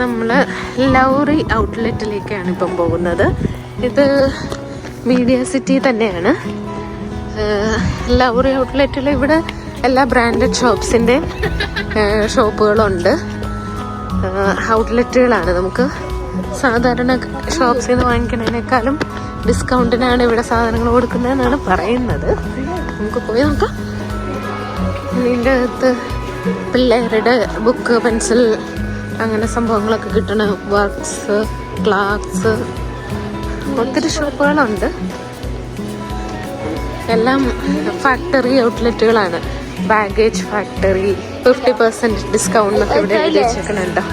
നമ്മൾ ലൗറി ഔട്ട്ലെറ്റിലേക്കാണ് ഇപ്പം പോകുന്നത്. ഇത് മീഡിയ സിറ്റി തന്നെയാണ്. ലൗറി ഔട്ട്ലെറ്റിൽ ഇവിടെ എല്ലാ ബ്രാൻഡഡ് ഷോപ്സിൻ്റെ ഷോപ്പുകളുണ്ട്. ഔട്ട്ലെറ്റുകളാണ്. നമുക്ക് സാധാരണ ഷോപ്സിൽ നിന്ന് വാങ്ങിക്കുന്നതിനേക്കാളും ഡിസ്കൗണ്ടിനാണ് ഇവിടെ സാധനങ്ങൾ കൊടുക്കുന്നതെന്നാണ് പറയുന്നത്. നമുക്ക് പോയി നോക്കാം. ഇതിൻ്റെ അകത്ത് പിള്ളേരുടെ ബുക്ക്, പെൻസിൽ അങ്ങനെ സംഭവങ്ങളൊക്കെ കിട്ടണ വർക്ക്സ്, ക്ലാക്സ്, ഒത്തിരി ഷോപ്പുകളുണ്ട്. എല്ലാം ഫാക്ടറി ഔട്ട്ലെറ്റുകളാണ്. ബാഗേജ് ഫാക്ടറി 50% ഡിസ്കൗണ്ട് എന്നൊക്കെ ഇവിടെ എഴുതി വെച്ചേക്കണുണ്ടോ.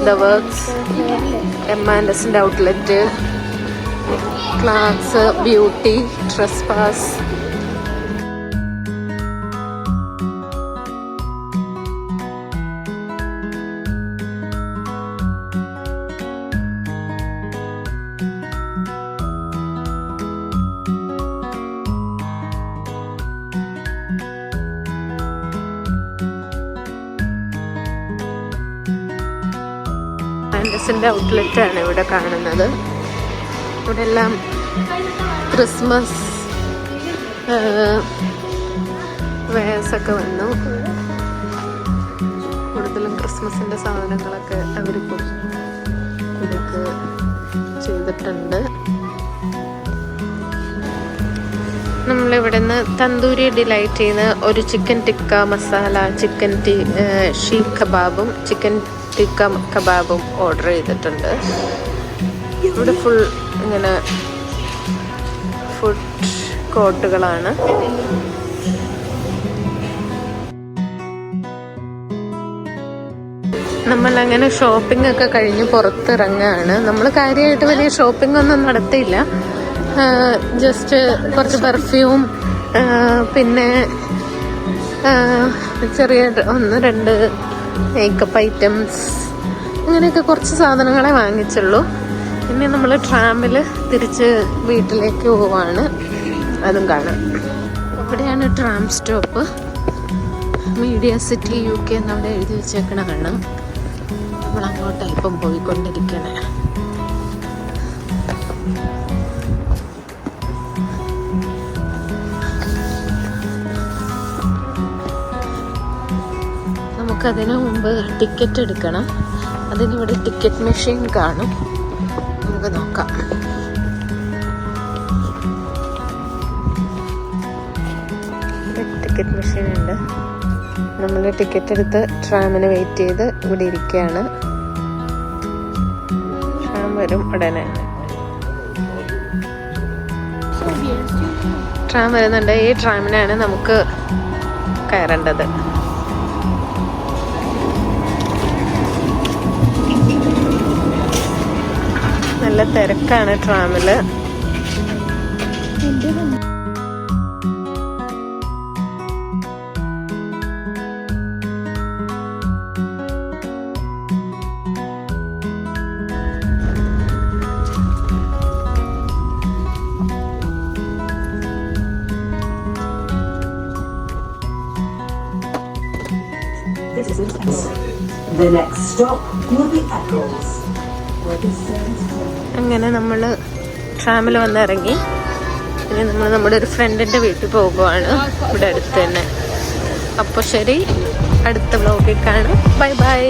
ദ വർക്ക്സ്, M&Sന്റെ ഔട്ട്ലെറ്റ്, ക്ലാക്സ്, ബ്യൂട്ടി, ട്രസ്പാസ്. M&Sന്റെ ഔട്ട്ലെറ്റാണ് ഇവിടെ കാണുന്നത്. ഇവിടെ എല്ലാം ക്രിസ്മസ് വെയർസൊക്കെ വന്നു. കൂടുതലും ക്രിസ്മസിൻ്റെ സാധനങ്ങളൊക്കെ അവരിപ്പോൾ ഇതൊക്കെ ചെയ്തിട്ടുണ്ട്. നമ്മളിവിടെ നിന്ന് തന്തൂരി ഡിലൈറ്റ് ചെയ്യുന്ന ഒരു ചിക്കൻ ടിക്ക മസാല, ചിക്കൻ ഷീഖ് കബാബും ചിക്കൻ ടിക്ക കബാബും ഓർഡർ ചെയ്തിട്ടുണ്ട്. ഇവിടെ ഫുൾ ഇങ്ങനെ ഫുഡ് കോർട്ടുകളാണ്. നമ്മളങ്ങനെ ഷോപ്പിംഗ് ഒക്കെ കഴിഞ്ഞ് പുറത്തിറങ്ങാണ്. നമ്മൾ കാര്യമായിട്ട് വലിയ ഷോപ്പിംഗ് ഒന്നും നടത്തിയില്ല. ജസ്റ്റ് കുറച്ച് പെർഫ്യൂം, പിന്നെ ചെറിയ 1-2 മേക്കപ്പ് ഐറ്റംസ്, അങ്ങനെയൊക്കെ കുറച്ച് സാധനങ്ങളെ വാങ്ങിച്ചുള്ളൂ. ഇനി നമ്മൾ ട്രാമിൽ തിരിച്ച് വീട്ടിലേക്ക് പോവാണ്. അതും കാണാം. ഇവിടെയാണ് tram stop. Media city UK എന്നവിടെ എഴുതി വെച്ചേക്കണ കാണാം. നമ്മൾ അങ്ങോട്ടാണ് ഇപ്പം പോയിക്കൊണ്ടിരിക്കണേ. നമുക്കതിനു മുമ്പ് ടിക്കറ്റ് എടുക്കണം. അതിനിവിടെ ടിക്കറ്റ് മെഷീൻ കാണും. നമുക്ക് നോക്കാം. ടിക്കറ്റ് മെഷീൻ ഉണ്ട്. നമ്മൾ ടിക്കറ്റ് എടുത്ത് ട്രാമിന് വെയിറ്റ് ചെയ്ത് ഇവിടെ ഇരിക്കുകയാണ്. ട്രാം വരും ഉടനെ. ട്രാം വരുന്നുണ്ട്. ഈ ട്രാമിനാണ് നമുക്ക് കയറേണ്ടത്. നല്ല തിരക്കാണ് ട്രാമില്. The next stop will be Eccles. അങ്ങനെ നമ്മൾ ട്രാമിൽ വന്നിറങ്ങി. ഇനി നമ്മൾ നമ്മുടെ ഒരു ഫ്രണ്ടിൻ്റെ വീട്ടിൽ പോകുവാണ്, ഇവിടെ അടുത്ത് തന്നെ. അപ്പോൾ ശരി, അടുത്ത വ്ലോഗിൽ കാണാം. Bye bye.